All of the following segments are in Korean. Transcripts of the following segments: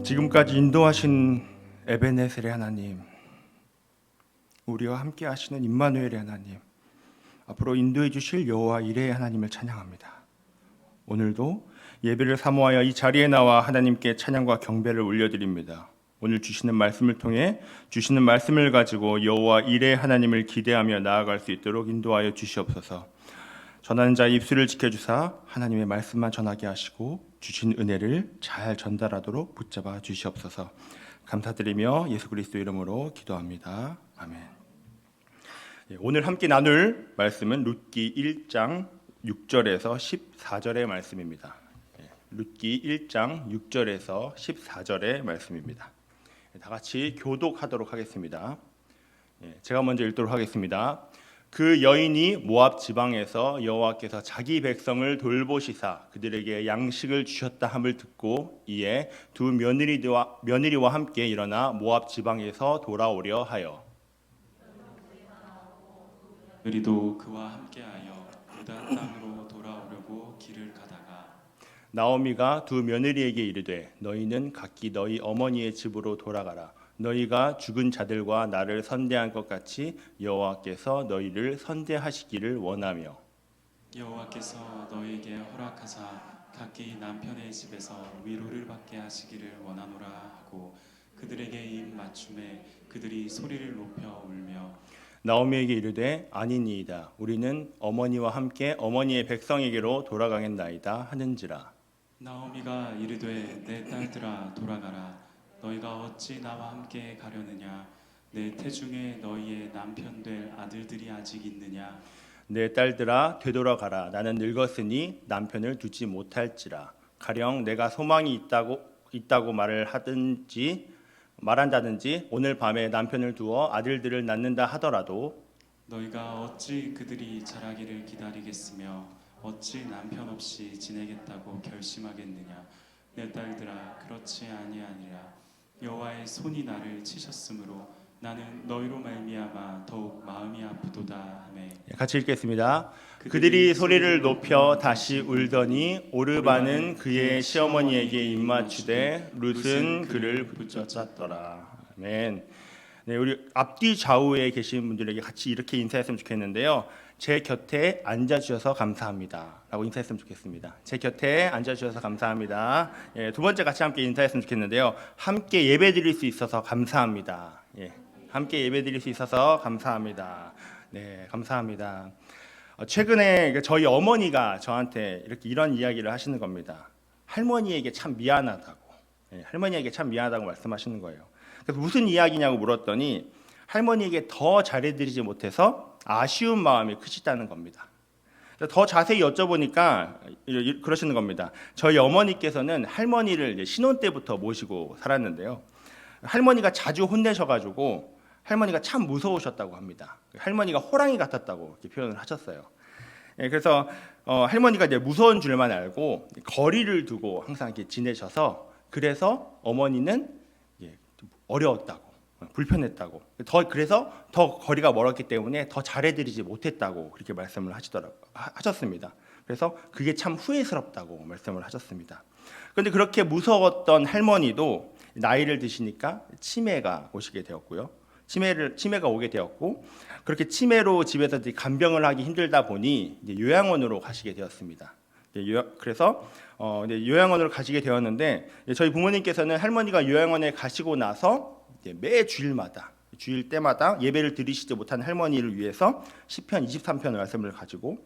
지금까지 인도하신 에베네셀의 하나님, 우리와 함께 하시는 임마누엘의 하나님, 앞으로 인도해 주실 여호와 이레의 하나님을 찬양합니다. 오늘도 예배를 사모하여 이 자리에 나와 하나님께 찬양과 경배를 올려드립니다. 오늘 주시는 말씀을 통해 주시는 말씀을 가지고 여호와 이레의 하나님을 기대하며 나아갈 수 있도록 인도하여 주시옵소서. 전하는 자의 입술을 지켜주사 하나님의 말씀만 전하게 하시고 주신 은혜를 잘 전달하도록 붙잡아 주시옵소서. 감사드리며 예수 그리스도 이름으로 기도합니다. 아멘. 오늘 함께 나눌 말씀은 룻기 1장 6절에서 14절의 말씀입니다. 룻기 1장 6절에서 14절의 말씀입니다. 다 같이 교독하도록 하겠습니다. 제가 먼저 읽도록 하겠습니다. 그 여인이 모압 지방에서 여호와께서 자기 백성을 돌보시사 그들에게 양식을 주셨다 함을 듣고 이에 두 며느리와 함께 일어나 모압 지방에서 돌아오려 하여 그리도 그와 함께하여 유다 땅으로 돌아오려고 길을 가다가 나오미가 두 며느리에게 이르되 너희는 각기 너희 어머니의 집으로 돌아가라. 너희가 죽은 자들과 나를 선대한 것 같이 여호와께서 너희를 선대하시기를 원하며 여호와께서 너희에게 허락하사 각기 남편의 집에서 위로를 받게 하시기를 원하노라 하고 그들에게 입 맞춤에 그들이 소리를 높여 울며 나오미에게 이르되 아니니이다. 우리는 어머니와 함께 어머니의 백성에게로 돌아가겠나이다 하는지라. 나오미가 이르되 내 딸들아 돌아가라. 너희가 어찌 나와 함께 가려느냐. 내 태중에 너희의 남편 될 아들들이 아직 있느냐. 내 딸들아 되돌아가라. 나는 늙었으니 남편을 두지 못할지라. 가령 내가 소망이 있다고 말한다든지 오늘 밤에 남편을 두어 아들들을 낳는다 하더라도 너희가 어찌 그들이 자라기를 기다리겠으며 어찌 남편 없이 지내겠다고 결심하겠느냐. 내 딸들아 그렇지 아니하니라. 여호와의 손이 나를 치셨으므로 나는 너희로 말미암아 더욱 마음이 아프도다 하매. 같이 읽겠습니다. 그들이 소리를 높여 다시 울더니 오르바는 그의 시어머니에게 입맞추되 룻은 그를 붙잡았더라. 아멘. 네, 우리 앞뒤 좌우에 계신 분들에게 같이 이렇게 인사했으면 좋겠는데요. 제 곁에 앉아주셔서 감사합니다 라고 인사했으면 좋겠습니다. 제 곁에 앉아주셔서 감사합니다. 두 번째 같이 함께 인사했으면 좋겠는데요. 함께 예배드릴 수 있어서 감사합니다. 함께 예배드릴 수 있어서 감사합니다. 네, 감사합니다. 최근에 저희 어머니가 저한테 이런 이야기를 하시는 겁니다. 할머니에게 참 미안하다고. 할머니에게 참 미안하다고 말씀하시는 거예요. 그래서 무슨 이야기냐고 물었더니 할머니에게 더 잘해드리지 못해서 아쉬운 마음이 크시다는 겁니다. 더 자세히 여쭤보니까 그러시는 겁니다. 저희 어머니께서는 할머니를 신혼 때부터 모시고 살았는데요. 할머니가 자주 혼내셔가지고 할머니가 참 무서우셨다고 합니다. 할머니가 호랑이 같았다고 이렇게 표현을 하셨어요. 그래서 할머니가 이제 무서운 줄만 알고 거리를 두고 항상 이렇게 지내셔서 그래서 어머니는 어려웠다고. 불편했다고. 그래서 더 거리가 멀었기 때문에 더 잘해드리지 못했다고 그렇게 말씀을 하셨습니다. 그래서 그게 참 후회스럽다고 말씀을 하셨습니다. 그런데 그렇게 무서웠던 할머니도 나이를 드시니까 치매가 오시게 되었고요. 치매가 오게 되었고 그렇게 치매로 집에서 간병을 하기 힘들다 보니 이제 요양원으로 가시게 되었습니다. 그래서 요양원으로 가시게 되었는데 저희 부모님께서는 할머니가 요양원에 가시고 나서 매 주일 때마다 예배를 드리시지 못한 할머니를 위해서 시편 23편 말씀을 가지고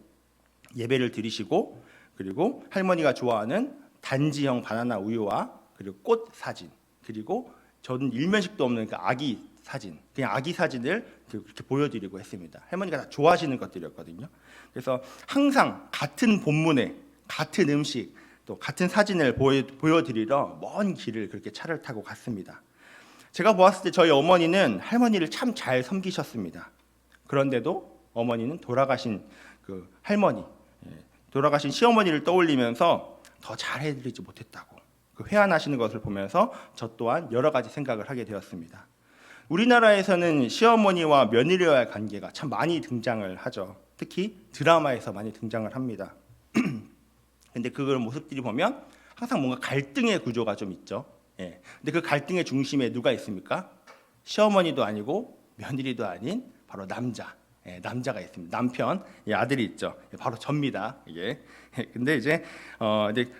예배를 드리시고 그리고 할머니가 좋아하는 단지형 바나나 우유와 그리고 꽃 사진 그리고 저는 일면식도 없는 그 아기 사진 그냥 아기 사진을 그렇게 보여드리고 했습니다. 할머니가 다 좋아하시는 것들이었거든요. 그래서 항상 같은 본문에 같은 음식 또 같은 사진을 보여드리러 먼 길을 그렇게 차를 타고 갔습니다. 제가 보았을 때 저희 어머니는 할머니를 참 잘 섬기셨습니다. 그런데도 어머니는 돌아가신 그 할머니, 돌아가신 시어머니를 떠올리면서 더 잘해드리지 못했다고 그 회한하시는 것을 보면서 저 또한 여러 가지 생각을 하게 되었습니다. 우리나라에서는 시어머니와 며느리와의 관계가 참 많이 등장을 하죠. 특히 드라마에서 많이 등장을 합니다. 그런데 그런 모습들이 보면 항상 뭔가 갈등의 구조가 좀 있죠. 예. 근데 그 갈등의 중심에 누가 있습니까? 시어머니도 아니고 며느리도 아닌 바로 남자. 예, 남자가 있습니다. 남편, 예, 아들이 있죠. 예, 바로 접니다. 이게. 예, 근데 이제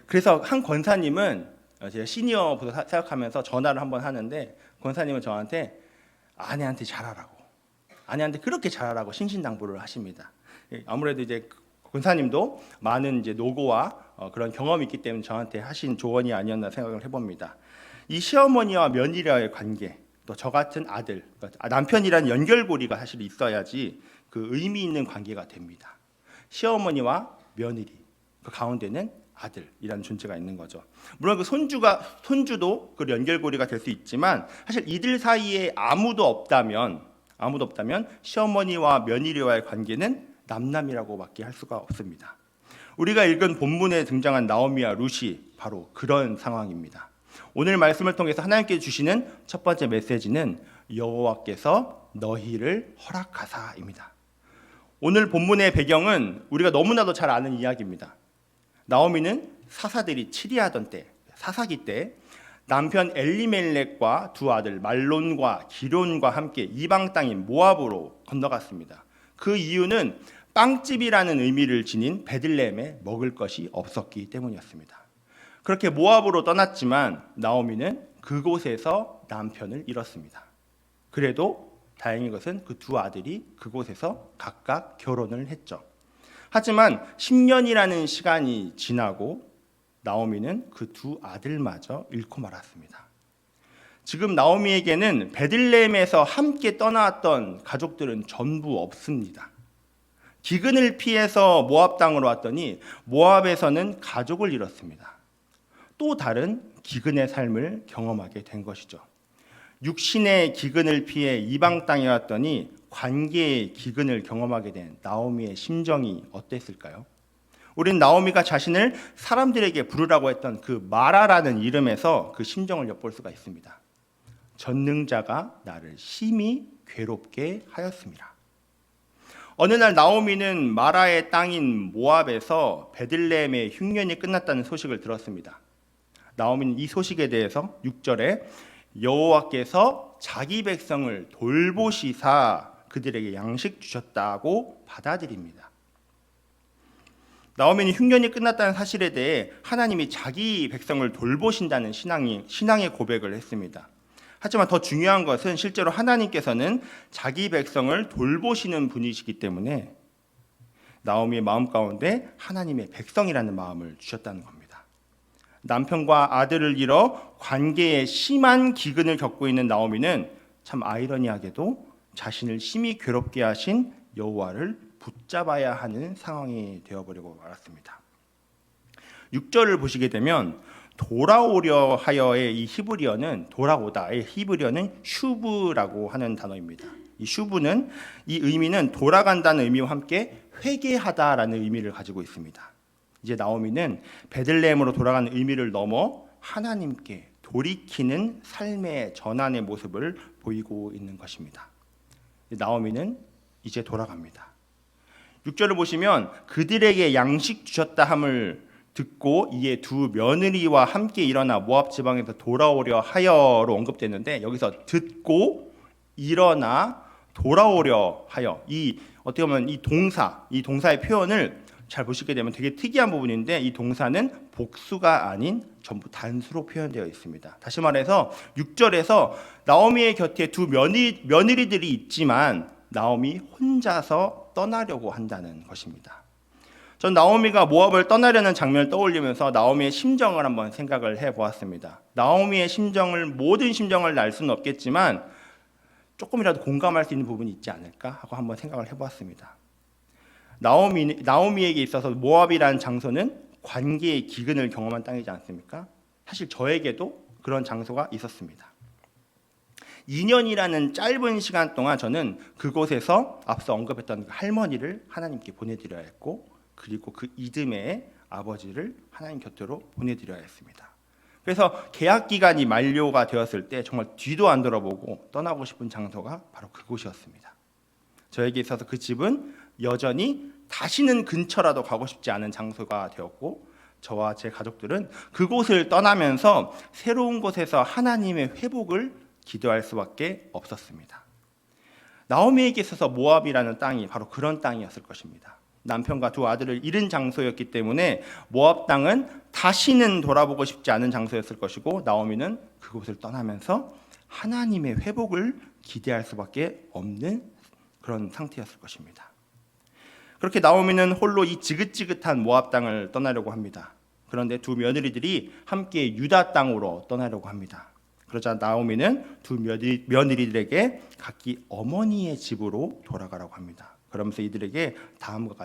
그래서 한 권사님은 제가 시니어 부서 생각하면서 전화를 한번 하는데 권사님은 저한테 아내한테 잘하라고, 아내한테 그렇게 잘하라고 신신당부를 하십니다. 예, 아무래도 이제 권사님도 많은 이제 노고와 그런 경험이 있기 때문에 저한테 하신 조언이 아니었나 생각을 해봅니다. 이 시어머니와 며느리와의 관계, 또 저 같은 아들, 남편이라는 연결고리가 사실 있어야지 그 의미 있는 관계가 됩니다. 시어머니와 며느리, 그 가운데는 아들이라는 존재가 있는 거죠. 물론 그 손주도 그 연결고리가 될 수 있지만 사실 이들 사이에 아무도 없다면 시어머니와 며느리와의 관계는 남남이라고밖에 할 수가 없습니다. 우리가 읽은 본문에 등장한 나오미와 룻이 바로 그런 상황입니다. 오늘 말씀을 통해서 하나님께서 주시는 첫 번째 메시지는 여호와께서 너희를 허락하사입니다. 오늘 본문의 배경은 우리가 너무나도 잘 아는 이야기입니다. 나오미는 사사들이 치리하던 때, 사사기 때 남편 엘리멜렉과 두 아들 말론과 기론과 함께 이방 땅인 모압으로 건너갔습니다. 그 이유는 빵집이라는 의미를 지닌 베들레헴에 먹을 것이 없었기 때문이었습니다. 그렇게 모압으로 떠났지만 나오미는 그곳에서 남편을 잃었습니다. 그래도 다행인 것은 그 두 아들이 그곳에서 각각 결혼을 했죠. 하지만 10년이라는 시간이 지나고 나오미는 그 두 아들마저 잃고 말았습니다. 지금 나오미에게는 베들레헴에서 함께 떠나왔던 가족들은 전부 없습니다. 기근을 피해서 모압 땅으로 왔더니 모압에서는 가족을 잃었습니다. 또 다른 기근의 삶을 경험하게 된 것이죠. 육신의 기근을 피해 이방 땅에 왔더니 관계의 기근을 경험하게 된 나오미의 심정이 어땠을까요? 우린 나오미가 자신을 사람들에게 부르라고 했던 그 마라라는 이름에서 그 심정을 엿볼 수가 있습니다. 전능자가 나를 심히 괴롭게 하였습니다. 어느 날 나오미는 마라의 땅인 모압에서 베들레헴의 흉년이 끝났다는 소식을 들었습니다. 나오미는 이 소식에 대해서 6절에 여호와께서 자기 백성을 돌보시사 그들에게 양식 주셨다고 받아들입니다. 나오미는 흉년이 끝났다는 사실에 대해 하나님이 자기 백성을 돌보신다는 신앙의 고백을 했습니다. 하지만 더 중요한 것은 실제로 하나님께서는 자기 백성을 돌보시는 분이시기 때문에 나오미의 마음 가운데 하나님의 백성이라는 마음을 주셨다는 겁니다. 남편과 아들을 잃어 관계에 심한 기근을 겪고 있는 나오미는 참 아이러니하게도 자신을 심히 괴롭게 하신 여호와를 붙잡아야 하는 상황이 되어버리고 말았습니다. 6절을 보시게 되면 돌아오려 하여의 이 히브리어는 돌아오다의 히브리어는 슈브라고 하는 단어입니다. 이 슈브는 이 의미는 돌아간다는 의미와 함께 회개하다라는 의미를 가지고 있습니다. 이제 나오미는 베들레헴으로 돌아가는 의미를 넘어 하나님께 돌이키는 삶의 전환의 모습을 보이고 있는 것입니다. 나오미는 이제 돌아갑니다. 6절을 보시면 그들에게 양식 주셨다 함을 듣고 이에 두 며느리와 함께 일어나 모압 지방에서 돌아오려 하여로 언급되는데 여기서 듣고 일어나 돌아오려 하여 이 어떻게 보면 이 동사의 표현을 잘 보시게 되면 되게 특이한 부분인데 이 동사는 복수가 아닌 전부 단수로 표현되어 있습니다. 다시 말해서 6절에서 나오미의 곁에 두 며느리들이 있지만 나오미 혼자서 떠나려고 한다는 것입니다. 전 나오미가 모압을 떠나려는 장면을 떠올리면서 나오미의 심정을 한번 생각을 해보았습니다. 나오미의 모든 심정을 알 수는 없겠지만 조금이라도 공감할 수 있는 부분이 있지 않을까 하고 한번 생각을 해보았습니다. 나오미에게 있어서 모압이라는 장소는 관계의 기근을 경험한 땅이지 않습니까? 사실 저에게도 그런 장소가 있었습니다. 2년이라는 짧은 시간 동안 저는 그곳에서 앞서 언급했던 할머니를 하나님께 보내드려야 했고 그리고 그 이듬해에 아버지를 하나님 곁으로 보내드려야 했습니다. 그래서 계약 기간이 만료가 되었을 때 정말 뒤도 안 돌아보고 떠나고 싶은 장소가 바로 그곳이었습니다. 저에게 있어서 그 집은 여전히 다시는 근처라도 가고 싶지 않은 장소가 되었고 저와 제 가족들은 그곳을 떠나면서 새로운 곳에서 하나님의 회복을 기도할 수밖에 없었습니다. 나오미에게 있어서 모압이라는 땅이 바로 그런 땅이었을 것입니다. 남편과 두 아들을 잃은 장소였기 때문에 모압 땅은 다시는 돌아보고 싶지 않은 장소였을 것이고, 나오미는 그곳을 떠나면서 하나님의 회복을 기대할 수밖에 없는 그런 상태였을 것입니다. 그렇게 나오미는 홀로 이 지긋지긋한 모압 땅을 떠나려고 합니다. 그런데 두 며느리들이 함께 유다 땅으로 떠나려고 합니다. 그러자 나오미는 두 며느리들에게 각기 어머니의 집으로 돌아가라고 합니다. 그러면서 이들에게 다음과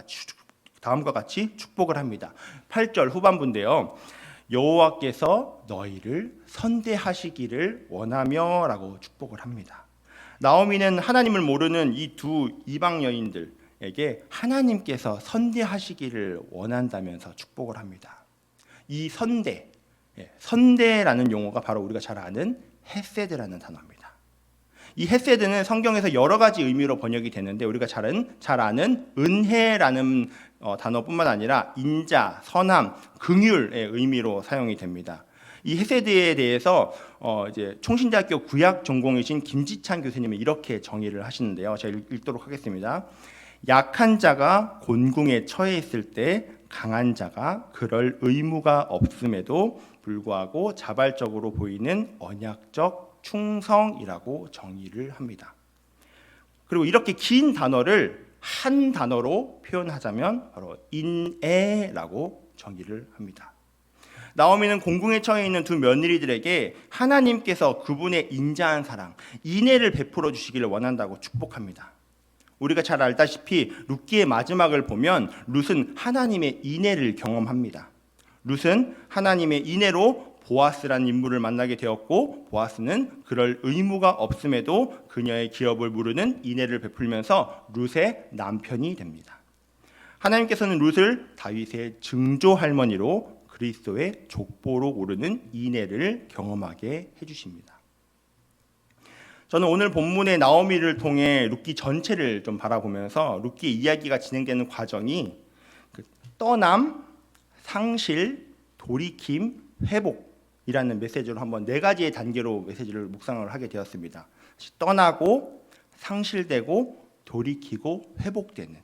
같이 축복을 합니다. 8절 후반부인데요. 여호와께서 너희를 선대하시기를 원하며 라고 축복을 합니다. 나오미는 하나님을 모르는 이 두 이방 여인들에게 하나님께서 선대하시기를 원한다면서 축복을 합니다. 이 선대라는 용어가 바로 우리가 잘 아는 헤세드라는 단어입니다. 이 헤세드는 성경에서 여러 가지 의미로 번역이 되는데, 우리가 잘 아는 은혜라는 단어뿐만 아니라 인자, 선함, 긍휼의 의미로 사용이 됩니다. 이 헤세드에 대해서 이제 총신대학교 구약 전공이신 김지찬 교수님이 이렇게 정의를 하시는데요. 제가 읽도록 하겠습니다. 약한 자가 곤궁에 처해 있을 때 강한 자가 그럴 의무가 없음에도 불구하고 자발적으로 보이는 언약적 충성이라고 정의를 합니다. 그리고 이렇게 긴 단어를 한 단어로 표현하자면 바로 인애라고 정의를 합니다. 나오미는 공궁에 처해 있는 두 며느리들에게 하나님께서 그분의 인자한 사랑, 인애를 베풀어 주시기를 원한다고 축복합니다. 우리가 잘 알다시피 룻기의 마지막을 보면 룻은 하나님의 인애를 경험합니다. 룻은 하나님의 인애로 보아스라는 인물을 만나게 되었고, 보아스는 그럴 의무가 없음에도 그녀의 기업을 무르는 인애를 베풀면서 룻의 남편이 됩니다. 하나님께서는 룻을 다윗의 증조 할머니로 그리스도의 족보로 오르는 인애를 경험하게 해주십니다. 저는 오늘 본문의 나오미를 통해 룻기 전체를 좀 바라보면서 룻기 이야기가 진행되는 과정이 떠남, 상실, 돌이킴, 회복이라는 메시지로 한번 4가지의 단계로 메시지를 묵상을 하게 되었습니다. 떠나고, 상실되고, 돌이키고, 회복되는.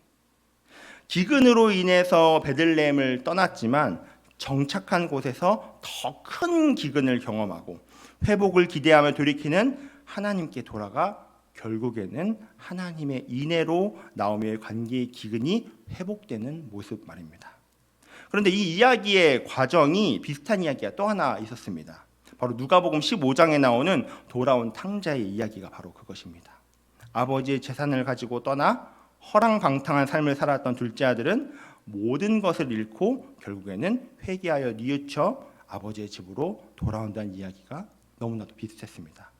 기근으로 인해서 베들레헴을 떠났지만 정착한 곳에서 더 큰 기근을 경험하고, 회복을 기대하며 돌이키는 하나님께 돌아가 결국에는 하나님의 인애로 나오미의 관계의 기근이 회복되는 모습 말입니다. 그런데 이 이야기의 과정이 비슷한 이야기가 또 하나 있었습니다. 바로 누가복음 15장에 나오는 돌아온 탕자의 이야기가 바로 그것입니다. 아버지의 재산을 가지고 떠나 허랑방탕한 삶을 살았던 둘째 아들은 모든 것을 잃고 결국에는 회개하여 뉘우쳐 아버지의 집으로 돌아온다는 이야기가 너무나도 비슷했습니다.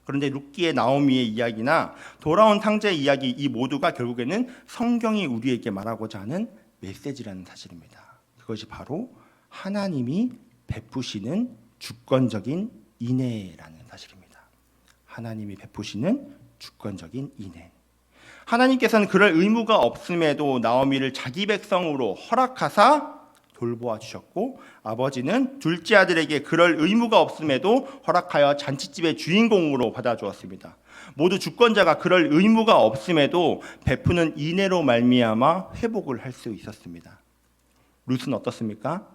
그런데 룻기의 나오미의 이야기나 돌아온 탕자의 이야기, 이 모두가 결국에는 성경이 우리에게 말하고자 하는 메시지라는 사실입니다. 그것이 바로 하나님이 베푸시는 주권적인 인애라는 사실입니다. 하나님이 베푸시는 주권적인 인애. 하나님께서는 그럴 의무가 없음에도 나오미를 자기 백성으로 허락하사 돌보아 주셨고, 아버지는 둘째 아들에게 그럴 의무가 없음에도 허락하여 잔치집의 주인공으로 받아주었습니다. 모두 주권자가 그럴 의무가 없음에도 베푸는 인애로 말미암아 회복을 할 수 있었습니다. 룻은 어떻습니까?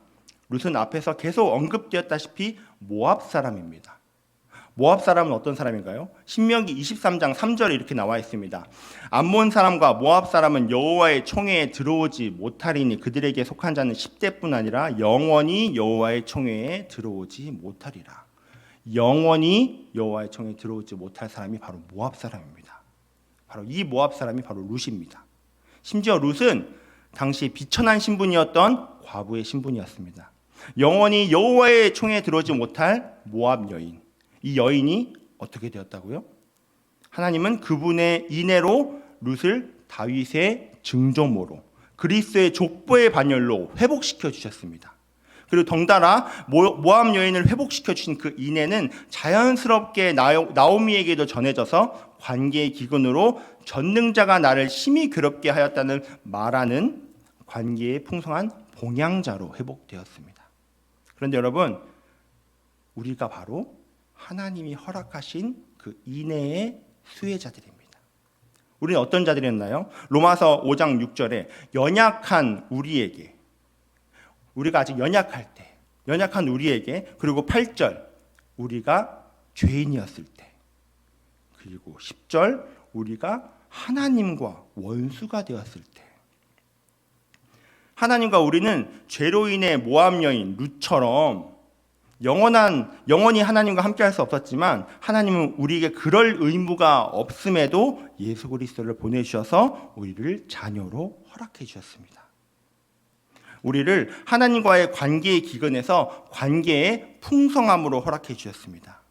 룻은 앞에서 계속 언급되었다시피 모압 사람입니다. 모압 사람은 어떤 사람인가요? 신명기 23장 3절에 이렇게 나와 있습니다. 암몬 사람과 모압 사람은 여호와의 총회에 들어오지 못하리니 그들에게 속한 자는 10대뿐 아니라 영원히 여호와의 총회에 들어오지 못하리라. 영원히 여호와의 총회에 들어오지 못할 사람이 바로 모압 사람입니다. 바로 이 모압 사람이 바로 룻입니다. 심지어 룻은 당시 비천한 신분이었던 과부의 신분이었습니다. 영원히 여호와의 총회에 들어오지 못할 모압 여인. 이 여인이 어떻게 되었다고요? 하나님은 그분의 인애로 룻을 다윗의 증조모로, 그리스도의 족보의 반열로 회복시켜 주셨습니다. 그리고 덩달아 모압 여인을 회복시켜 주신 그 인애는 자연스럽게 나오미에게도 전해져서 관계의 기근으로 전능자가 나를 심히 괴롭게 하였다는 말하는 관계의 풍성한 봉양자로 회복되었습니다. 그런데 여러분, 우리가 바로 하나님이 허락하신 그 인애의 수혜자들입니다. 우리는 어떤 자들이었나요? 로마서 5장 6절에 연약한 우리에게, 우리가 아직 연약할 때, 연약한 우리에게, 그리고 8절 우리가 죄인이었을 때, 그리고 10절 우리가 하나님과 원수가 되었을 때, 하나님과 우리는 죄로 인해 모압 여인 룻처럼 영원히 하나님과 함께할 수 없었지만 하나님은 우리에게 그럴 의무가 없음에도 예수 그리스도를 보내주셔서 우리를 자녀로 허락해 주셨습니다. 우리를 하나님과의 관계의 기근에서 관계의 풍성함으로 허락해 주셨습니다.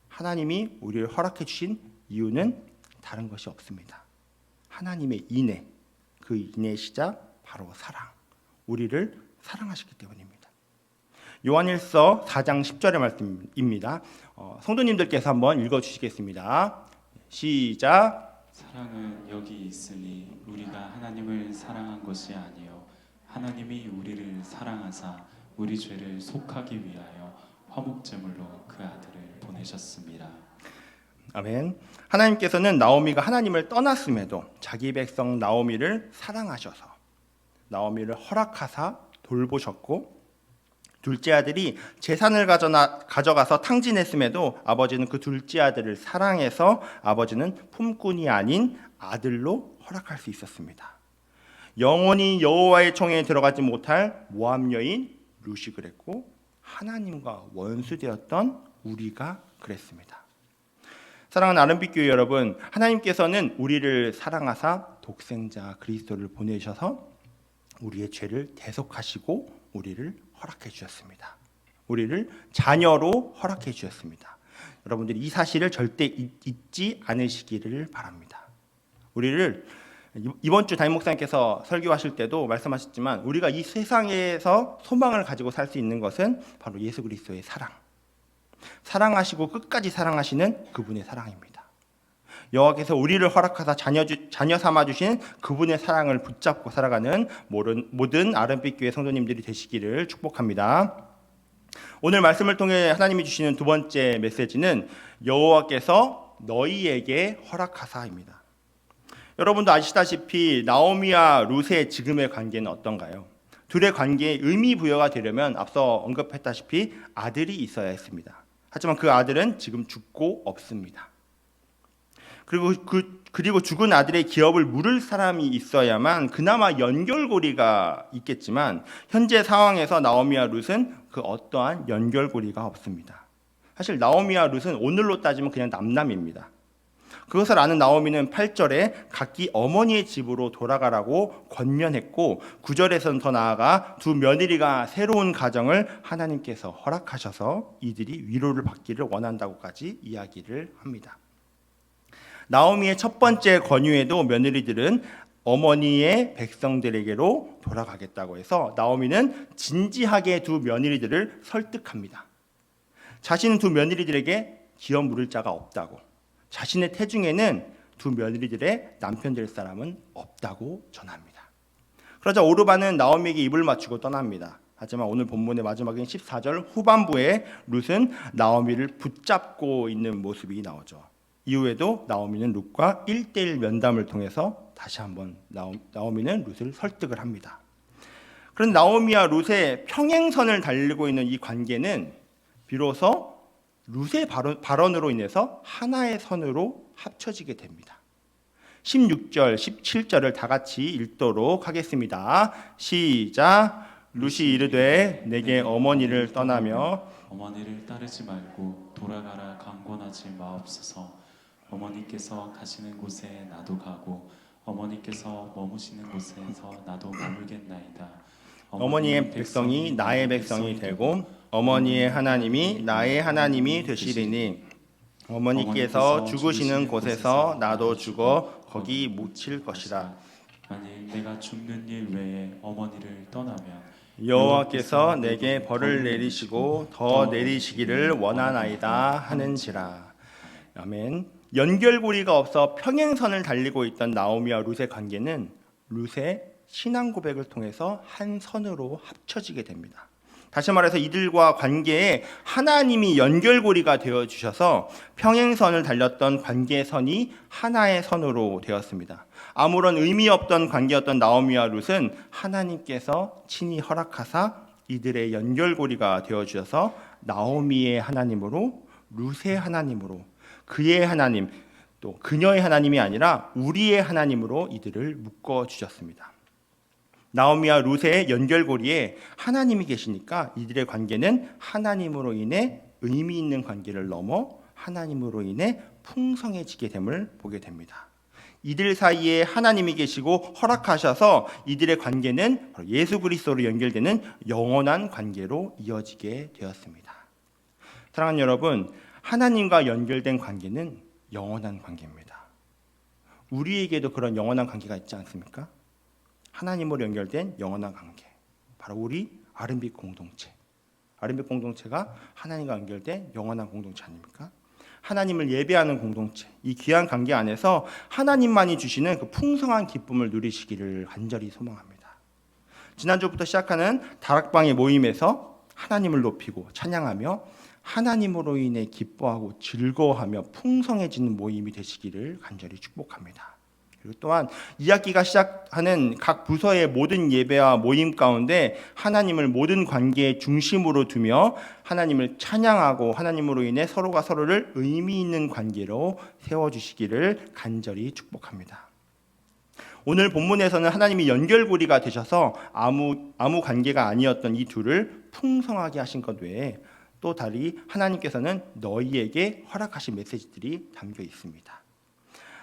하나님이 우리를 허락해 주신 이유는 다른 것이 없습니다. 하나님의 인애, 그 인애의 시작 바로 사랑, 우리를 사랑하셨기 때문입니다. 요한일서 4장 10절의 말씀입니다. 성도님들께서 한번 읽어주시겠습니다. 시작. 사랑은 여기 있으니 우리가 하나님을 사랑한 것이 아니요 하나님이 우리를 사랑하사 우리 죄를 속하기 위하여 화목제물로 그 아들을 보내셨습니다. 아멘. 하나님께서는 나오미가 하나님을 떠났음에도 자기 백성 나오미를 사랑하셔서 나오미를 허락하사 돌보셨고, 둘째 아들이 재산을 가져가서 탕진했음에도 아버지는 그 둘째 아들을 사랑해서 아버지는 품꾼이 아닌 아들로 허락할 수 있었습니다. 영원히 여호와의 총회에 들어가지 못할 모압 여인 룻이 그랬고, 하나님과 원수되었던 우리가 그랬습니다. 사랑하는 아름빛 교회 여러분, 하나님께서는 우리를 사랑하사 독생자 그리스도를 보내셔서 우리의 죄를 대속하시고 우리를 허락해 주셨습니다. 우리를 자녀로 허락해 주셨습니다. 여러분들이 이 사실을 절대 잊지 않으시기를 바랍니다. 우리를 이번 주 담임 목사님께서 설교하실 때도 말씀하셨지만 우리가 이 세상에서 소망을 가지고 살 수 있는 것은 바로 예수 그리스도의 사랑, 사랑하시고 끝까지 사랑하시는 그분의 사랑입니다. 여호와께서 우리를 허락하사 자녀 삼아 주신 그분의 사랑을 붙잡고 살아가는 모든 아름빛 교회 성도님들이 되시기를 축복합니다. 오늘 말씀을 통해 하나님이 주시는 두 번째 메시지는 여호와께서 너희에게 허락하사입니다. 여러분도 아시다시피 나오미와 룻의 지금의 관계는 어떤가요? 둘의 관계에 의미 부여가 되려면 앞서 언급했다시피 아들이 있어야 했습니다. 하지만 그 아들은 지금 죽고 없습니다. 그리고 죽은 아들의 기업을 물을 사람이 있어야만 그나마 연결고리가 있겠지만 현재 상황에서 나오미와 룻은 그 어떠한 연결고리가 없습니다. 사실 나오미와 룻은 오늘로 따지면 그냥 남남입니다. 그것을 아는 나오미는 8절에 각기 어머니의 집으로 돌아가라고 권면했고 9절에서는 더 나아가 두 며느리가 새로운 가정을 하나님께서 허락하셔서 이들이 위로를 받기를 원한다고까지 이야기를 합니다. 나오미의 첫 번째 권유에도 며느리들은 어머니의 백성들에게로 돌아가겠다고 해서 나오미는 진지하게 두 며느리들을 설득합니다. 자신은 두 며느리들에게 기업 물을 자가 없다고, 자신의 태중에는 두 며느리들의 남편 될 사람은 없다고 전합니다. 그러자 오르반은 나오미에게 입을 맞추고 떠납니다. 하지만 오늘 본문의 마지막인 14절 후반부에 룻은 나오미를 붙잡고 있는 모습이 나오죠. 이후에도 나오미는 룻과 1:1 면담을 통해서 다시 한번 나오미는 룻을 설득을 합니다. 그런데 나오미와 룻의 평행선을 달리고 있는 이 관계는 비로소 룻의 발언으로 인해서 하나의 선으로 합쳐지게 됩니다. 16절, 17절을 다 같이 읽도록 하겠습니다. 시작. 룻이 이르되 내게 어머니를 떠나며 어머니를 따르지 말고 돌아가라 강권하지 마옵소서. 어머니께서 가시는 곳에 나도 가고 어머니께서 머무시는 곳에서 나도 머물겠나이다. 어머니의 백성이 나의 백성이 되고 어머니의 하나님이 나의 하나님이 되시리니 어머니께서 죽으시는 곳에서 나도 죽어 거기 묻힐 것이라. 만일 내가 죽는 일 외에 어머니를 떠나면 여호와께서 내게 벌을 내리시고 더 내리시기를 원하나이다 하는지라. 아멘. 연결고리가 없어 평행선을 달리고 있던 나오미와 룻의 관계는 룻의 신앙 고백을 통해서 한 선으로 합쳐지게 됩니다. 다시 말해서 이들과 관계에 하나님이 연결고리가 되어 주셔서 평행선을 달렸던 관계선이 하나의 선으로 되었습니다. 아무런 의미 없던 관계였던 나오미와 룻은 하나님께서 친히 허락하사 이들의 연결고리가 되어 주셔서 나오미의 하나님으로, 룻의 하나님으로, 그의 하나님, 또 그녀의 하나님이 아니라 우리의 하나님으로 이들을 묶어 주셨습니다. 나오미와 룻의 연결고리에 하나님이 계시니까 이들의 관계는 하나님으로 인해 의미 있는 관계를 넘어 하나님으로 인해 풍성해지게 됨을 보게 됩니다. 이들 사이에 하나님이 계시고 허락하셔서 이들의 관계는 예수 그리스도로 연결되는 영원한 관계로 이어지게 되었습니다. 사랑하는 여러분, 하나님과 연결된 관계는 영원한 관계입니다. 우리에게도 그런 영원한 관계가 있지 않습니까? 하나님으로 연결된 영원한 관계, 바로 우리 아름빛 공동체. 아름빛 공동체가 하나님과 연결된 영원한 공동체 아닙니까? 하나님을 예배하는 공동체, 이 귀한 관계 안에서 하나님만이 주시는 그 풍성한 기쁨을 누리시기를 간절히 소망합니다. 지난주부터 시작하는 다락방의 모임에서 하나님을 높이고 찬양하며 하나님으로 인해 기뻐하고 즐거워하며 풍성해지는 모임이 되시기를 간절히 축복합니다. 그리고 또한 2학기가 시작하는 각 부서의 모든 예배와 모임 가운데 하나님을 모든 관계의 중심으로 두며 하나님을 찬양하고 하나님으로 인해 서로가 서로를 의미 있는 관계로 세워주시기를 간절히 축복합니다. 오늘 본문에서는 하나님이 연결고리가 되셔서 아무 관계가 아니었던 이 둘을 풍성하게 하신 것 외에 또 다리 하나님께서는 너희에게 허락하신 메시지들이 담겨 있습니다.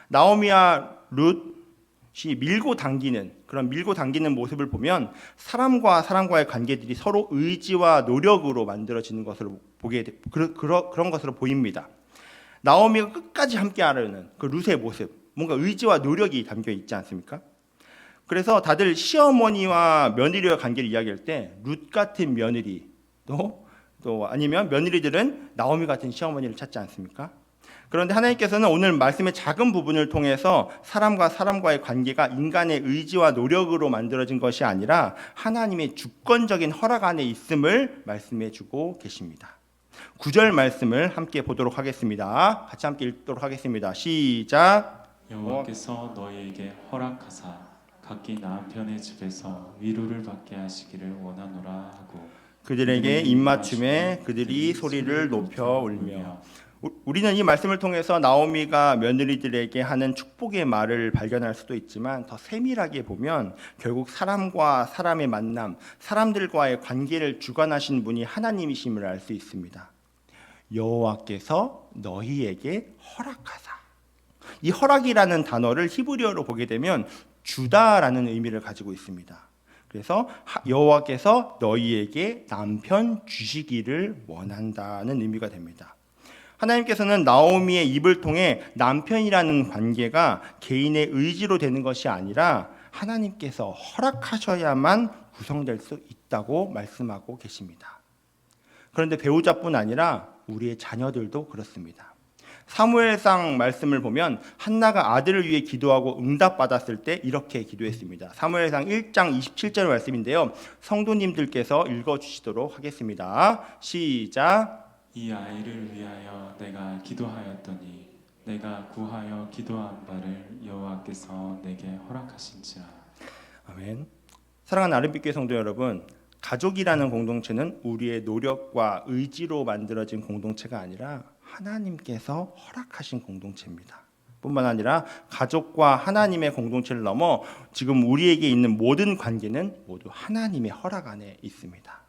나오미와 룻이 밀고 당기는 모습을 보면 사람과 사람과의 관계들이 서로 의지와 노력으로 만들어지는 것으로 그런 것으로 보입니다. 나오미가 끝까지 함께하려는 그 룻의 모습, 뭔가 의지와 노력이 담겨 있지 않습니까? 그래서 다들 시어머니와 며느리와 관계를 이야기할 때 룻 같은 며느리 또 아니면 며느리들은 나오미 같은 시어머니를 찾지 않습니까? 그런데 하나님께서는 오늘 말씀의 작은 부분을 통해서 사람과 사람과의 관계가 인간의 의지와 노력으로 만들어진 것이 아니라 하나님의 주권적인 허락 안에 있음을 말씀해 주고 계십니다. 9절 말씀을 함께 보도록 하겠습니다. 같이 함께 읽도록 하겠습니다. 시작. 여호와께서 너희에게 허락하사 각기 남편의 집에서 위로를 받게 하시기를 원하노라 하고 그들에게 입맞춤에 그들이 소리를 높여 울며. 우리는 이 말씀을 통해서 나오미가 며느리들에게 하는 축복의 말을 발견할 수도 있지만 더 세밀하게 보면 결국 사람과 사람의 만남, 사람들과의 관계를 주관하신 분이 하나님이심을 알 수 있습니다. 여호와께서 너희에게 허락하사. 이 허락이라는 단어를 히브리어로 보게 되면 주다라는 의미를 가지고 있습니다. 그래서 여호와께서 너희에게 남편 주시기를 원한다는 의미가 됩니다. 하나님께서는 나오미의 입을 통해 남편이라는 관계가 개인의 의지로 되는 것이 아니라 하나님께서 허락하셔야만 구성될 수 있다고 말씀하고 계십니다. 그런데 배우자뿐 아니라 우리의 자녀들도 그렇습니다. 사무엘상 말씀을 보면 한나가 아들을 위해 기도하고 응답받았을 때 이렇게 기도했습니다. 사무엘상 1장 27절 말씀인데요. 성도님들께서 읽어주시도록 하겠습니다. 시작. 이 아이를 위하여 내가 기도하였더니 내가 구하여 기도한 바를 여호와께서 내게 허락하신지라. 아멘. 사랑하는 아름빛교회 성도 여러분, 가족이라는 공동체는 우리의 노력과 의지로 만들어진 공동체가 아니라 하나님께서 허락하신 공동체입니다. 뿐만 아니라 가족과 하나님의 공동체를 넘어 지금 우리에게 있는 모든 관계는 모두 하나님의 허락 안에 있습니다.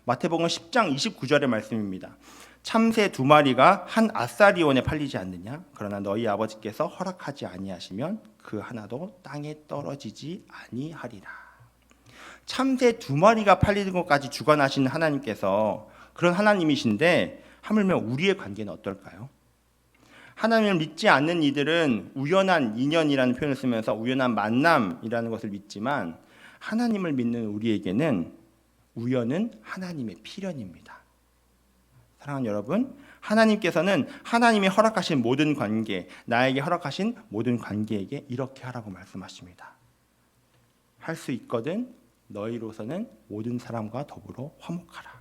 마태복음 10장 29절의 말씀입니다. 참새 2마리가 한 아사리온에 팔리지 않느냐? 그러나 너희 아버지께서 허락하지 아니하시면 그 하나도 땅에 떨어지지 아니하리라. 참새 2마리가 팔리는 것까지 주관하시는 하나님께서 그런 하나님이신데 하물며 우리의 관계는 어떨까요? 하나님을 믿지 않는 이들은 우연한 인연이라는 표현을 쓰면서 우연한 만남이라는 것을 믿지만 하나님을 믿는 우리에게는 우연은 하나님의 필연입니다. 사랑하는 여러분, 하나님께서는 하나님이 허락하신 모든 관계, 나에게 허락하신 모든 관계에게 이렇게 하라고 말씀하십니다. 할 수 있거든 너희로서는 모든 사람과 더불어 화목하라.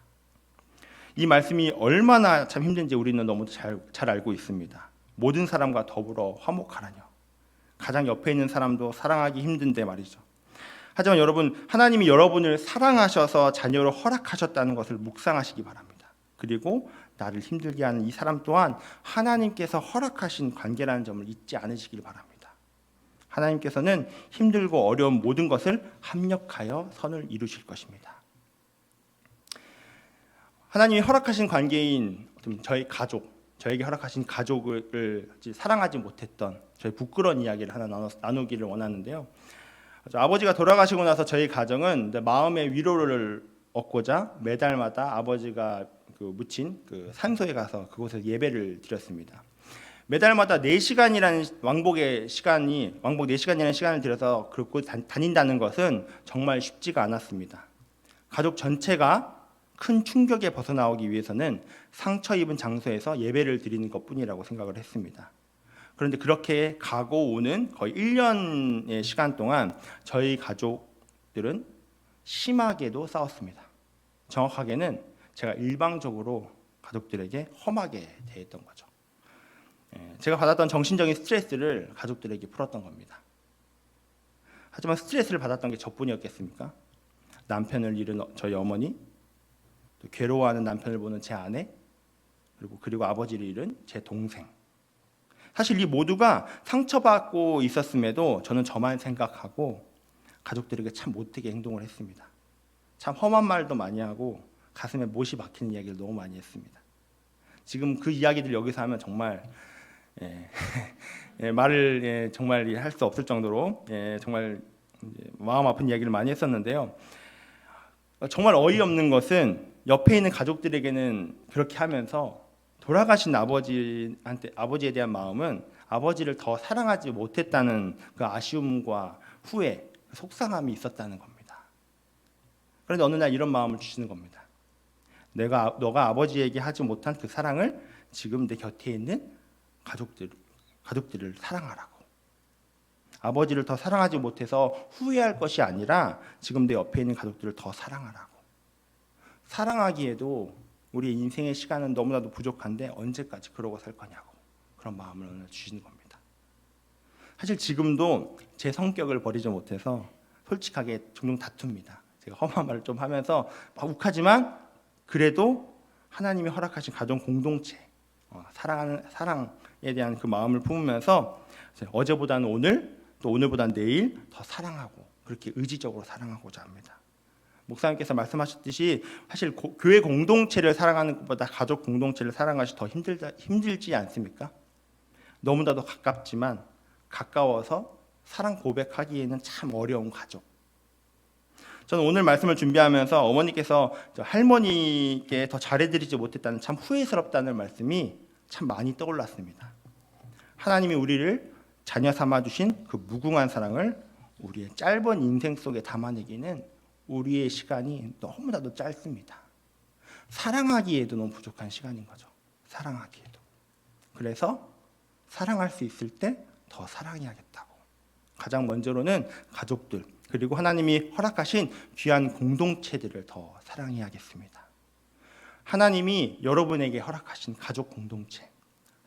이 말씀이 얼마나 참 힘든지 우리는 너무 잘 알고 있습니다. 모든 사람과 더불어 화목하라뇨. 가장 옆에 있는 사람도 사랑하기 힘든데 말이죠. 하지만 여러분, 하나님이 여러분을 사랑하셔서 자녀로 허락하셨다는 것을 묵상하시기 바랍니다. 그리고 나를 힘들게 하는 이 사람 또한 하나님께서 허락하신 관계라는 점을 잊지 않으시길 바랍니다. 하나님께서는 힘들고 어려운 모든 것을 합력하여 선을 이루실 것입니다. 하나님이 허락하신 관계인 저희 가족, 저에게 허락하신 가족을 사랑하지 못했던 저희 부끄러운 이야기를 하나 나누기를 원하는데요. 아버지가 돌아가시고 나서 저희 가정은 마음의 위로를 얻고자 매달마다 아버지가 묻힌 산소에 가서 그곳에서 예배를 드렸습니다. 매달마다 4시간이라는 왕복 4시간이라는 시간을 들여서 그곳 다닌다는 것은 정말 쉽지가 않았습니다. 가족 전체가 큰 충격에 벗어나오기 위해서는 상처 입은 장소에서 예배를 드리는 것뿐이라고 생각을 했습니다. 그런데 그렇게 가고 오는 거의 1년의 시간 동안 저희 가족들은 심하게도 싸웠습니다. 정확하게는 제가 일방적으로 가족들에게 험하게 대했던 거죠. 제가 받았던 정신적인 스트레스를 가족들에게 풀었던 겁니다. 하지만 스트레스를 받았던 게 저뿐이었겠습니까? 남편을 잃은 저희 어머니, 또 괴로워하는 남편을 보는 제 아내, 그리고 아버지를 잃은 제 동생. 사실 이 모두가 상처받고 있었음에도 저는 저만 생각하고 가족들에게 참 못되게 행동을 했습니다. 참 험한 말도 많이 하고 가슴에 못이 박히는 이야기를 너무 많이 했습니다. 지금 그 이야기들 여기서 하면 정말 말을 정말 할 수 없을 정도로 정말 마음 아픈 이야기를 많이 했었는데요. 정말 어이없는 것은 옆에 있는 가족들에게는 그렇게 하면서 돌아가신 아버지에 대한 마음은 아버지를 더 사랑하지 못했다는 그 아쉬움과 후회, 속상함이 있었다는 겁니다. 그런데 어느 날 이런 마음을 주시는 겁니다. 너가 아버지에게 하지 못한 그 사랑을 지금 내 곁에 있는 가족들을 사랑하라고. 아버지를 더 사랑하지 못해서 후회할 것이 아니라 지금 내 옆에 있는 가족들을 더 사랑하라고. 사랑하기에도 우리 인생의 시간은 너무나도 부족한데 언제까지 그러고 살 거냐고 그런 마음을 오늘 주시는 겁니다. 사실 지금도 제 성격을 버리지 못해서 솔직하게 종종 다툽니다. 제가 험한 말을 좀 하면서 막 욱하지만 그래도 하나님이 허락하신 가정 공동체, 사랑에 대한 그 마음을 품으면서 어제보다는 오늘, 또 오늘보다는 내일 더 사랑하고 그렇게 의지적으로 사랑하고자 합니다. 목사님께서 말씀하셨듯이 사실 교회 공동체를 사랑하는 것보다 가족 공동체를 사랑하는 것이 더 힘들지 않습니까? 너무나도 가깝지만 가까워서 사랑 고백하기에는 참 어려운 가족. 저는 오늘 말씀을 준비하면서 어머니께서 할머니께 더 잘해드리지 못했다는 참 후회스럽다는 말씀이 참 많이 떠올랐습니다. 하나님이 우리를 자녀 삼아주신 그 무궁한 사랑을 우리의 짧은 인생 속에 담아내기는 우리의 시간이 너무나도 짧습니다. 사랑하기에도 너무 부족한 시간인 거죠. 사랑하기에도. 그래서 사랑할 수 있을 때 더 사랑해야겠다고. 가장 먼저로는 가족들, 그리고 하나님이 허락하신 귀한 공동체들을 더 사랑해야겠습니다. 하나님이 여러분에게 허락하신 가족 공동체,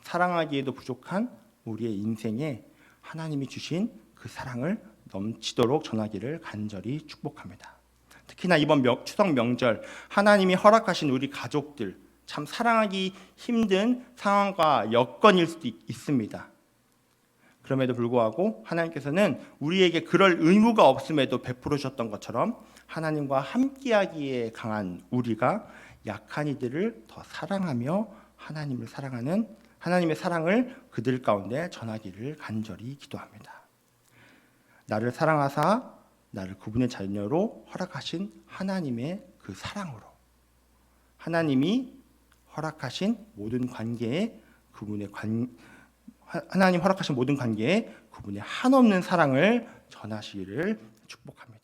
사랑하기에도 부족한 우리의 인생에 하나님이 주신 그 사랑을 넘치도록 전하기를 간절히 축복합니다. 특히나 이번 추석 명절 하나님이 허락하신 우리 가족들 참 사랑하기 힘든 상황과 여건일 수도 있습니다. 그럼에도 불구하고 하나님께서는 우리에게 그럴 의무가 없음에도 베풀어 주셨던 것처럼 하나님과 함께하기에 강한 우리가 약한 이들을 더 사랑하며 하나님을 사랑하는 하나님의 사랑을 그들 가운데 전하기를 간절히 기도합니다. 나를 사랑하사 나를 그분의 자녀로 허락하신 하나님의 그 사랑으로 하나님이 허락하신 모든 관계에 하나님 허락하신 모든 관계에 그분의 한없는 사랑을 전하시기를 축복합니다.